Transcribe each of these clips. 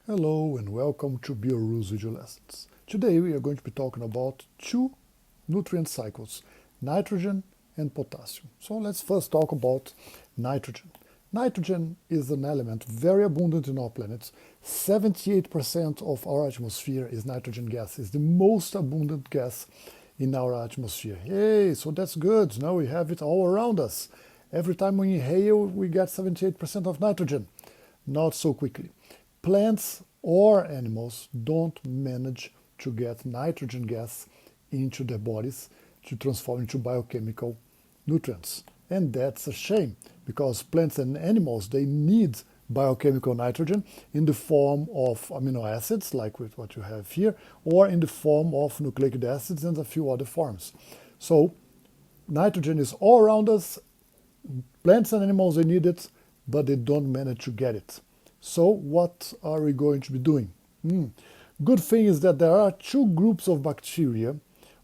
Hello and welcome to BioRules video lessons. Today we are going to be talking about two nutrient cycles, nitrogen and potassium. So let's first talk about nitrogen. Nitrogen is an element very abundant in our planet. 78% of our atmosphere is nitrogen gas. It's the most abundant gas in our atmosphere. Hey, so that's good. Now we have it all around us. Every time we inhale, we get 78% of nitrogen. Not so quickly. Plants or animals don't manage to get nitrogen gas into their bodies to transform into biochemical nutrients. And that's a shame, because plants and animals, they need biochemical nitrogen in the form of amino acids, like with what you have here, or in the form of nucleic acids and a few other forms. So nitrogen is all around us. Plants and animals, they need it, but they don't manage to get it. So what are we going to be doing? Good thing is that there are two groups of bacteria.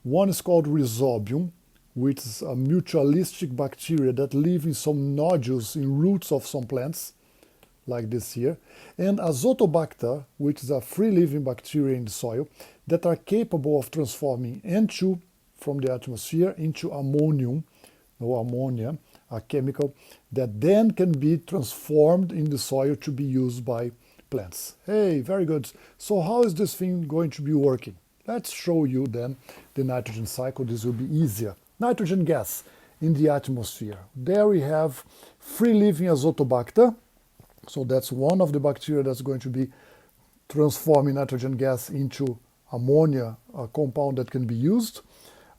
One is called Rhizobium, which is a mutualistic bacteria that live in some nodules in roots of some plants, like this here, and Azotobacter, which is a free-living bacteria in the soil that are capable of transforming N2 from the atmosphere into ammonium, or ammonia, a chemical that then can be transformed in the soil to be used by plants. Hey, very good. So how is this thing going to be working? Let's show you then the nitrogen cycle. This will be easier. Nitrogen gas in the atmosphere. There we have free-living Azotobacter. So that's one of the bacteria that's going to be transforming nitrogen gas into ammonia, a compound that can be used.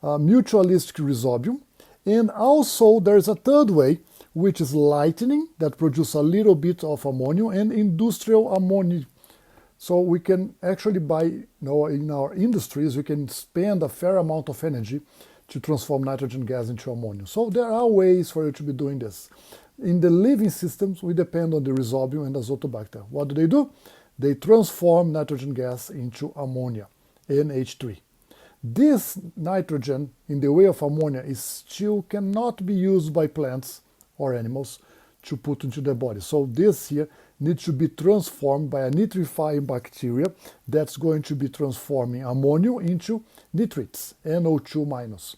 Mutualistic Rhizobium. And also there's a third way, which is lightning, that produces a little bit of ammonia, and industrial ammonia. So we can actually in our industries, we can spend a fair amount of energy to transform nitrogen gas into ammonia. So there are ways for you to be doing this. In the living systems, we depend on the Rhizobium and Azotobacter. What do? They transform nitrogen gas into ammonia, NH3. This nitrogen, in the way of ammonia, still cannot be used by plants or animals to put into their body. So this here needs to be transformed by a nitrifying bacteria that's going to be transforming ammonia into nitrates, NO2-.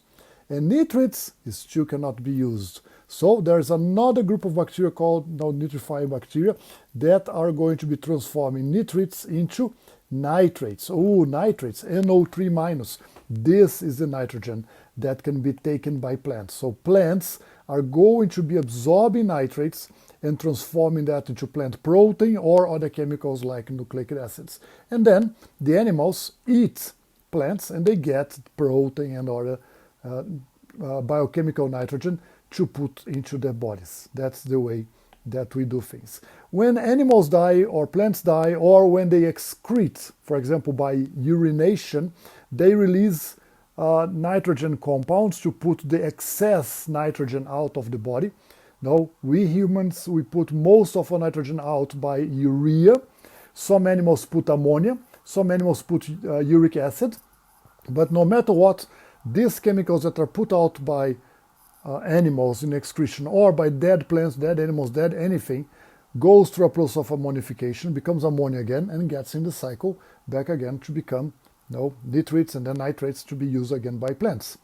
And nitrates still cannot be used. So there's another group of bacteria called nitrifying bacteria that are going to be transforming nitrates into nitrates. Oh, nitrates, NO3-. This is the nitrogen that can be taken by plants. So plants are going to be absorbing nitrates and transforming that into plant protein or other chemicals like nucleic acids. And then the animals eat plants and they get protein and other biochemical nitrogen to put into their bodies. That's the way that we do things. When animals die or plants die, or when they excrete, for example by urination, they release nitrogen compounds to put the excess nitrogen out of the body. Now, we humans, we put most of our nitrogen out by urea. Some animals put ammonia, some animals put uric acid. But no matter what, these chemicals that are put out by animals in excretion or by dead plants, dead animals, dead anything, goes through a process of ammonification, becomes ammonia again, and gets in the cycle back again to become nitrates and then nitrates to be used again by plants.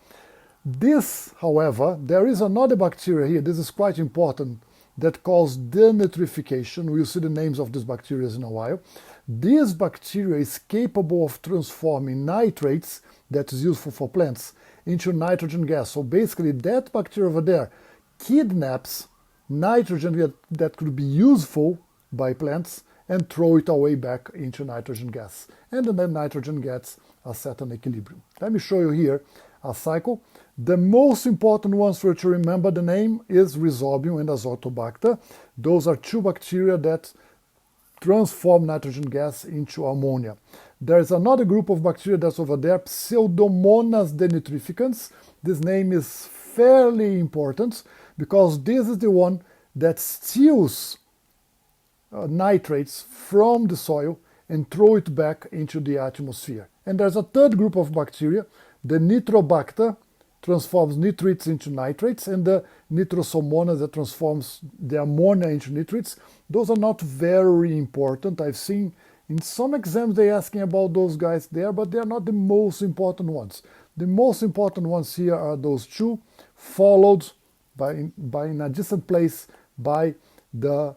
This, however, there is another bacteria here, this is quite important, that causes denitrification. We'll see the names of these bacteria in a while. This bacteria is capable of transforming nitrates, that is useful for plants, into nitrogen gas. So basically that bacteria over there kidnaps nitrogen that could be useful by plants and throw it away back into nitrogen gas. And then nitrogen gets a certain equilibrium. Let me show you here a cycle. The most important ones for you to remember the name is Rhizobium and Azotobacter. Those are two bacteria that transform nitrogen gas into ammonia. There's another group of bacteria that's over there, Pseudomonas denitrificans. This name is fairly important because this is the one that steals nitrates from the soil and throw it back into the atmosphere. And there's a third group of bacteria, the Nitrobacter, transforms nitrates into nitrates, and the Nitrosomonas that transforms the ammonia into nitrates. Those are not very important. I've seen In some exams they're asking about those guys there, but they're not the most important ones. The most important ones here are those two, followed by in a distant place by the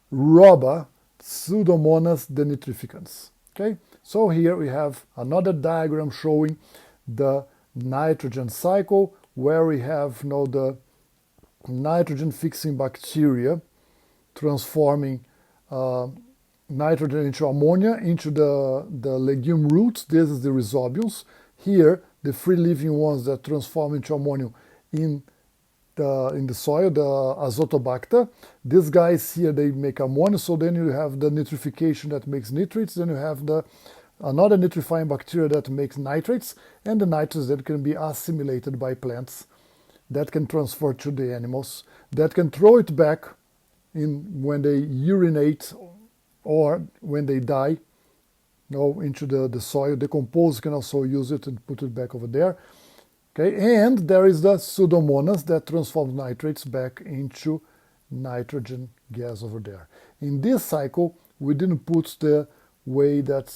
robber Pseudomonas denitrificans. Okay, so here we have another diagram showing the nitrogen cycle, where we have now the nitrogen fixing bacteria transforming nitrogen into ammonia into the legume roots. This is the rhizobiums. Here, the free living ones that transform into ammonia in the soil, the azotobacter. These guys here, they make ammonia, so then you have the nitrification that makes nitrates, then you have another nitrifying bacteria that makes nitrates, and the nitrates that can be assimilated by plants, that can transfer to the animals, that can throw it back in when they urinate or when they die, into the soil. Decompose can also use it and put it back over there. Okay, and there is the Pseudomonas that transforms nitrates back into nitrogen gas over there. In this cycle, we didn't put the way that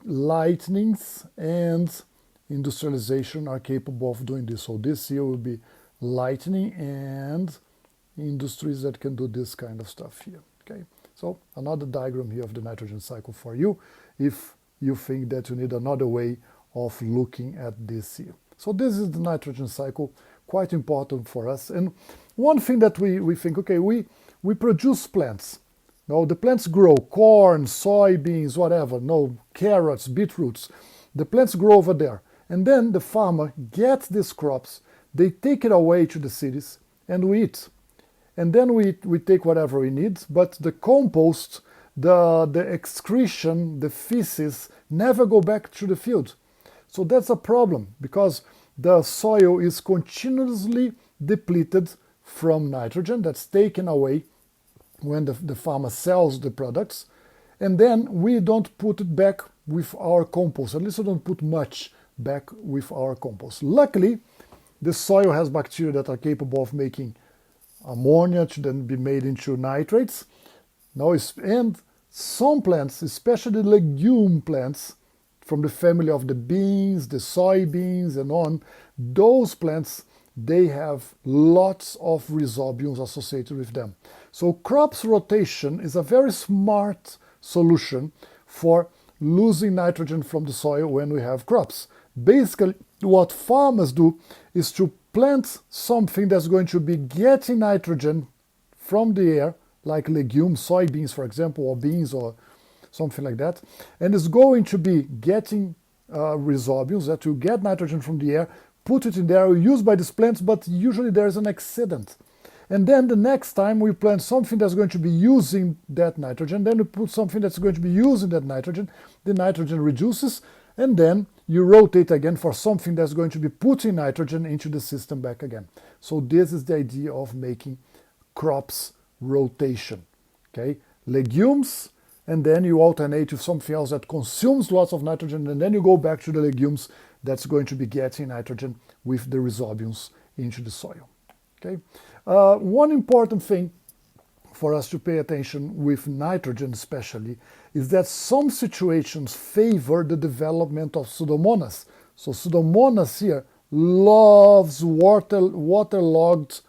lightnings and industrialization are capable of doing this. So this here will be lightning and industries that can do this kind of stuff here. Okay, so another diagram here of the nitrogen cycle for you, if you think that you need another way of looking at this here. So this is the nitrogen cycle, quite important for us. And one thing that we think, okay, we produce plants. No, the plants grow, corn, soybeans, whatever, no, carrots, beetroots. The plants grow over there. And then the farmer gets these crops, they take it away to the cities, and we eat. And then we take whatever we need, but the compost, the excretion, the feces, never go back to the field. So that's a problem, because the soil is continuously depleted from nitrogen that's taken away when the farmer sells the products, and then we don't put it back with our compost. At least we don't put much back with our compost. Luckily, the soil has bacteria that are capable of making ammonia to then be made into nitrates. And some plants, especially legume plants, from the family of the beans, the soybeans, and on, those plants, they have lots of rhizobiums associated with them. So crops rotation is a very smart solution for losing nitrogen from the soil when we have crops. Basically, what farmers do is to plant something that's going to be getting nitrogen from the air, like legumes, soybeans, for example, or beans, or something like that, and it's going to be getting rhizobiums that will get nitrogen from the air, put it in there, used by these plants, but usually there's an accident. And then the next time we plant something that's going to be using that nitrogen, then we put something that's going to be using that nitrogen, the nitrogen reduces, and then you rotate again for something that's going to be putting nitrogen into the system back again. So this is the idea of making crops rotation. Okay, legumes, and then you alternate with something else that consumes lots of nitrogen, and then you go back to the legumes that's going to be getting nitrogen with the rhizobiums into the soil. Okay, one important thing for us to pay attention with nitrogen especially is that some situations favor the development of Pseudomonas. So Pseudomonas here loves waterlogged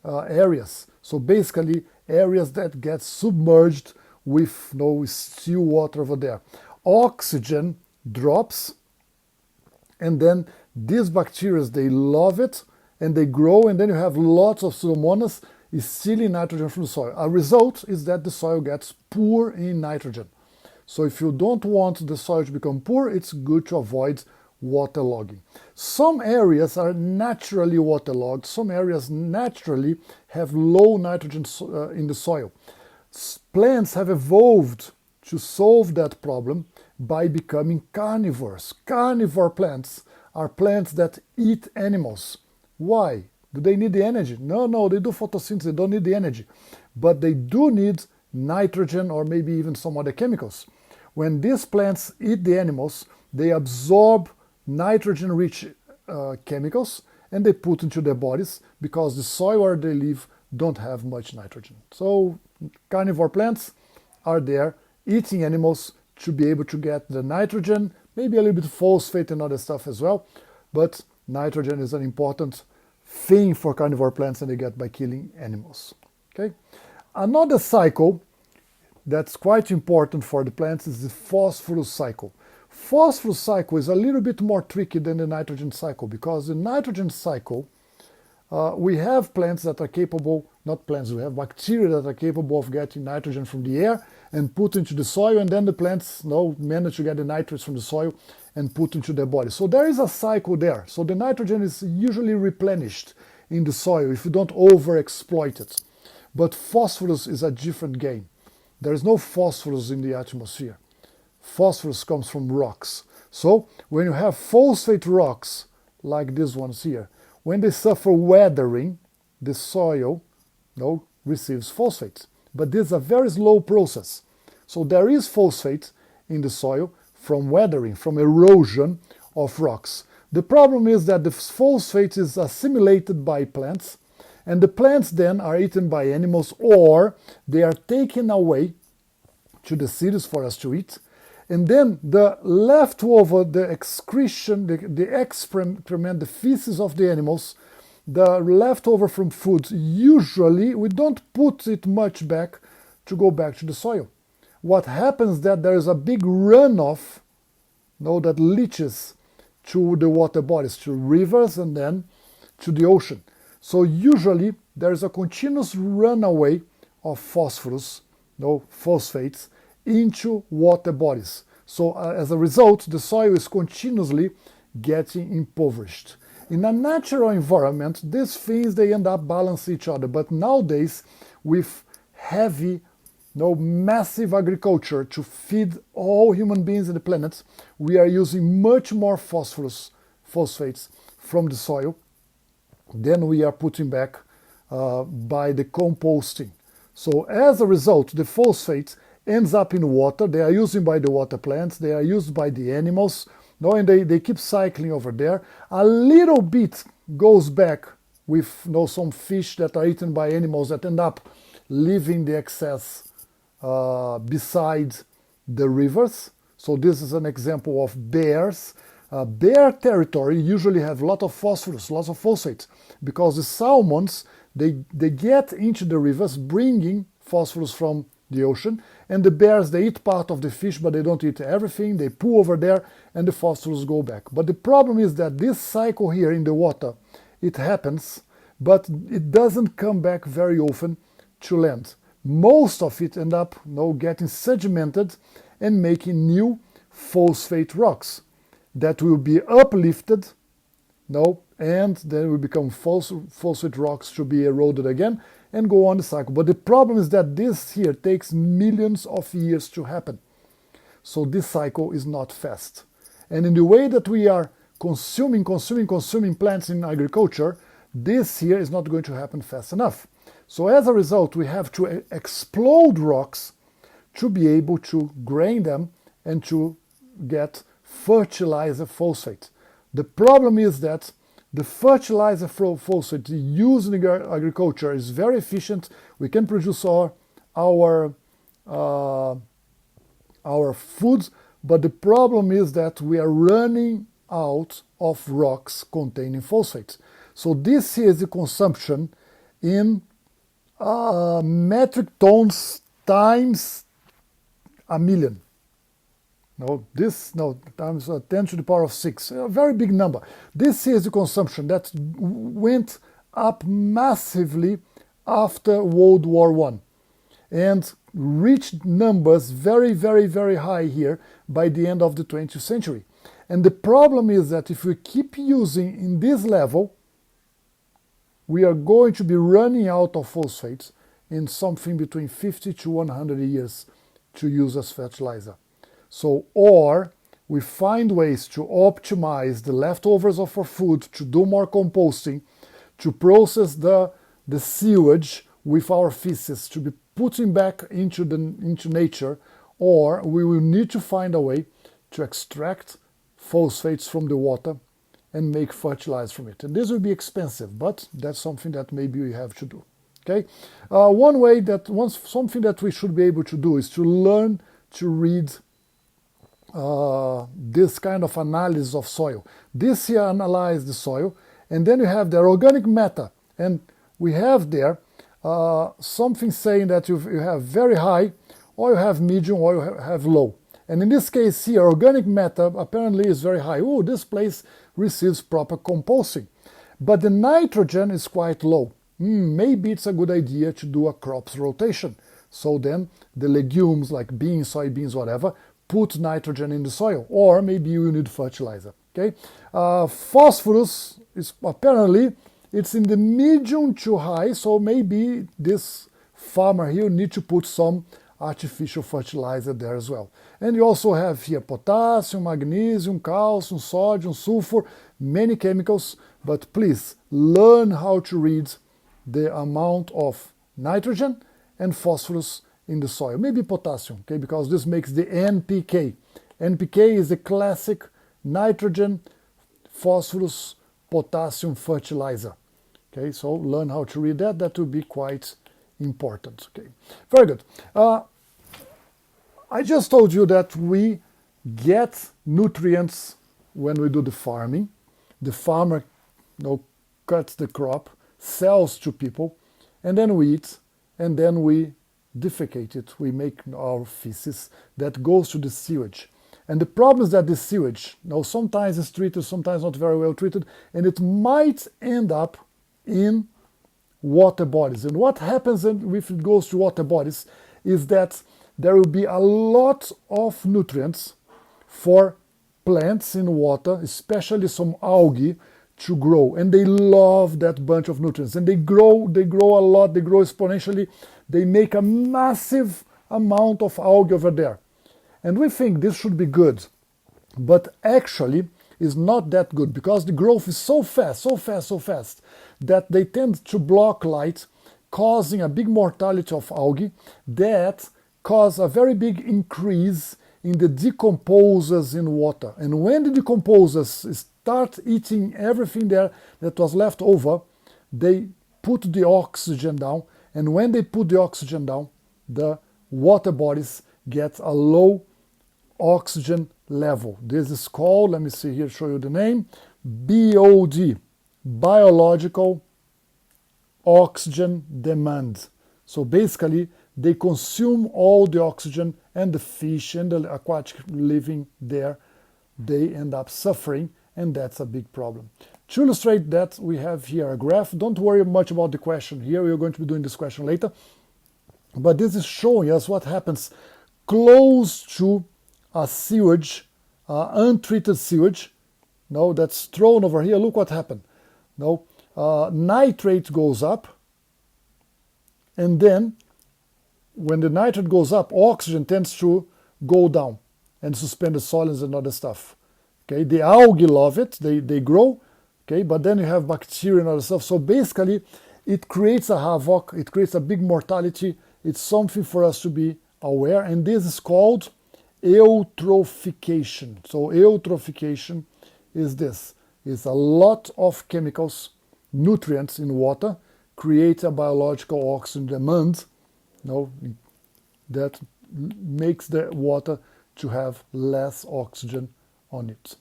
areas. So basically areas that get submerged with no still water over there. Oxygen drops, and then these bacteria, they love it, and they grow, and then you have lots of Pseudomonas stealing nitrogen from the soil. A result is that the soil gets poor in nitrogen. So if you don't want the soil to become poor, it's good to avoid waterlogging. Some areas are naturally waterlogged, some areas naturally have low nitrogen in the soil. Plants have evolved to solve that problem by becoming carnivores. Carnivore plants are plants that eat animals. Why? Do they need the energy? No, they do photosynthesis, they don't need the energy. But they do need nitrogen or maybe even some other chemicals. When these plants eat the animals, they absorb nitrogen-rich chemicals and they put into their bodies because the soil where they live don't have much nitrogen. So carnivore plants are there eating animals to be able to get the nitrogen, maybe a little bit of phosphate and other stuff as well, but nitrogen is an important thing for carnivore plants, and they get by killing animals. Okay? Another cycle that's quite important for the plants is the phosphorus cycle. Phosphorus cycle is a little bit more tricky than the nitrogen cycle, because the nitrogen cycle, we have plants that are capable, not plants, we have bacteria that are capable of getting nitrogen from the air and put into the soil, and then the plants manage to get the nitrates from the soil and put into their body. So there is a cycle there. So the nitrogen is usually replenished in the soil if you don't overexploit it. But phosphorus is a different game. There is no phosphorus in the atmosphere. Phosphorus comes from rocks. So when you have phosphate rocks, like these ones here, when they suffer weathering, the soil receives phosphate. But this is a very slow process. So there is phosphate in the soil from weathering, from erosion of rocks. The problem is that the phosphate is assimilated by plants, and the plants then are eaten by animals, or they are taken away to the cities for us to eat. And then the leftover, the excretion, the excrement, the feces of the animals, the leftover from food, usually we don't put it much back to go back to the soil. What happens is that there is a big runoff that leaches to the water bodies, to rivers and then to the ocean. So usually there is a continuous runaway of phosphorus, phosphates, into water bodies. So as a result, the soil is continuously getting impoverished. In a natural environment, these things, they end up balancing each other. But nowadays, with heavy, massive agriculture to feed all human beings in the planet, we are using much more phosphates from the soil than we are putting back by the composting. So as a result, the phosphate ends up in water. They are used by the water plants, they are used by the animals, and they keep cycling over there. A little bit goes back with some fish that are eaten by animals that end up leaving the excess beside the rivers. So this is an example of bears. Bear territory usually have a lot of phosphorus, lots of phosphate, because the salmons, they get into the rivers bringing phosphorus from the ocean, and the bears, they eat part of the fish, but they don't eat everything. They poo over there and the phosphorus go back. But the problem is that this cycle here in the water, it happens, but it doesn't come back very often to land. Most of it end up getting sedimented and making new phosphate rocks that will be uplifted, and then will become phosphate rocks to be eroded again and go on the cycle. But the problem is that this here takes millions of years to happen. So this cycle is not fast. And in the way that we are consuming plants in agriculture, this here is not going to happen fast enough. So as a result, we have to explode rocks to be able to grain them and to get fertilizer phosphate. The problem is that the fertilizer phosphate used in agriculture is very efficient. We can produce our foods, but the problem is that we are running out of rocks containing phosphate. So this here is the consumption in metric tons times a million. Times 10 to the power of 6, a very big number. This is the consumption that went up massively after World War I and reached numbers very, very, very high here by the end of the 20th century. And the problem is that if we keep using in this level, we are going to be running out of phosphates in something between 50 to 100 years to use as fertilizer. So, or we find ways to optimize the leftovers of our food, to do more composting, to process the sewage with our feces, to be putting back into nature, or we will need to find a way to extract phosphates from the water and make fertilizer from it. And this will be expensive, but that's something that maybe we have to do. Okay? Something that we should be able to do is to learn to read this kind of analysis of soil. This here analyzes the soil, and then you have the organic matter, and we have there something saying that you have very high, or you have medium, or you have low. And in this case here, organic matter apparently is very high. Oh, this place receives proper composting. But the nitrogen is quite low. Maybe it's a good idea to do a crops rotation. So then the legumes like beans, soybeans, whatever, put nitrogen in the soil. Or maybe you need fertilizer. Okay? Phosphorus is apparently it's in the medium to high, so maybe this farmer here need to put some artificial fertilizer there as well. And you also have here potassium, magnesium, calcium, sodium, sulfur, many chemicals, but please learn how to read the amount of nitrogen and phosphorus in the soil. Maybe potassium, okay, because this makes the NPK. NPK is the classic nitrogen, phosphorus, potassium fertilizer. Okay, so learn how to read that. That will be quite important. Okay, very good. I just told you that we get nutrients when we do the farming. The farmer cuts the crop, sells to people, and then we eat, and then we defecate it. We make our feces that goes to the sewage. And the problem is that the sewage, sometimes it's treated, sometimes not very well treated, and it might end up in water bodies. And what happens if it goes to water bodies is that there will be a lot of nutrients for plants in water, especially some algae, to grow. And they love that bunch of nutrients. And they grow a lot, they grow exponentially. They make a massive amount of algae over there. And we think this should be good. But actually, is not that good because the growth is so fast, that they tend to block light, causing a big mortality of algae that cause a very big increase in the decomposers in water. And when the decomposers start eating everything there that was left over, they put the oxygen down. And when they put the oxygen down, the water bodies get a low oxygen level. This is called, let me see here, show you the name, BOD, biological oxygen demand. So basically, they consume all the oxygen, and the fish and the aquatic living there, they end up suffering, and that's a big problem. To illustrate that, we have here a graph. Don't worry much about the question here. We're going to be doing this question later. But this is showing us what happens close to a sewage, untreated sewage, that's thrown over here. Look what happened. Nitrate goes up, and then when the nitrate goes up, oxygen tends to go down, and suspended solids and other stuff. Okay, the algae love it, they grow, okay, but then you have bacteria and other stuff. So basically, it creates a havoc, it creates a big mortality. It's something for us to be aware, and this is called eutrophication. So eutrophication is this. It's a lot of chemicals, nutrients in water, create a biological oxygen demand, that makes the water to have less oxygen on it.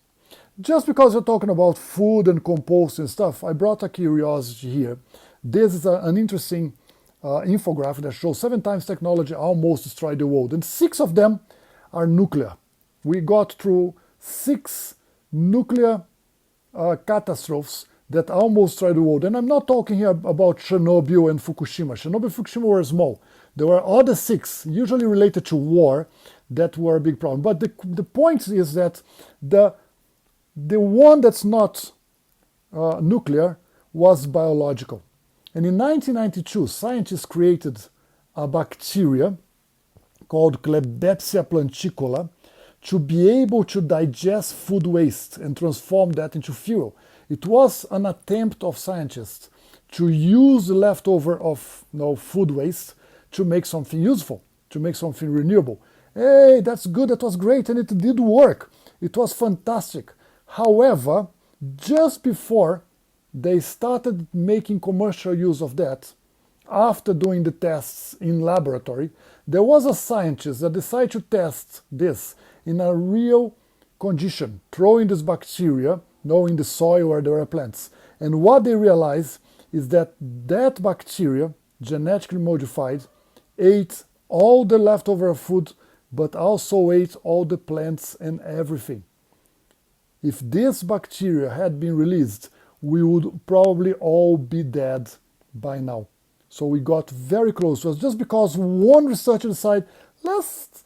Just because we're talking about food and composting stuff, I brought a curiosity here. This is an interesting infographic that shows 7 times technology almost destroyed the world, and 6 of them are nuclear. We got through 6 nuclear catastrophes that almost destroyed the world. And I'm not talking here about Chernobyl and Fukushima. Chernobyl and Fukushima were small. There were other 6, usually related to war, that were a big problem. But the point is that the one that's not nuclear was biological. And in 1992, scientists created a bacteria called Klebsiella planticola to be able to digest food waste and transform that into fuel. It was an attempt of scientists to use the leftover of food waste to make something useful, to make something renewable. Hey, that's good, that was great, and it did work. It was fantastic. However, just before they started making commercial use of that, after doing the tests in laboratory, there was a scientist that decided to test this in a real condition, throwing this bacteria, in the soil where there are plants. And what they realized is that that bacteria, genetically modified, ate all the leftover food, but also ate all the plants and everything. If this bacteria had been released, we would probably all be dead by now. So we got very close. It was just because one researcher decided, let's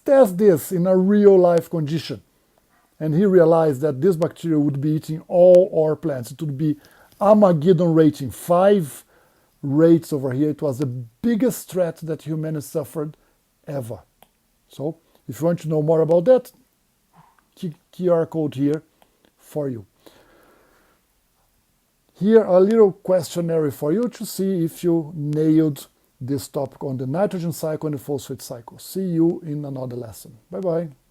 test this in a real life condition. And he realized that this bacteria would be eating all our plants. It would be Armageddon rating, 5 rates over here. It was the biggest threat that humanity suffered ever. So if you want to know more about that, QR code here for you. Here a little questionnaire for you to see if you nailed this topic on the nitrogen cycle and the phosphate cycle. See you in another lesson. Bye bye.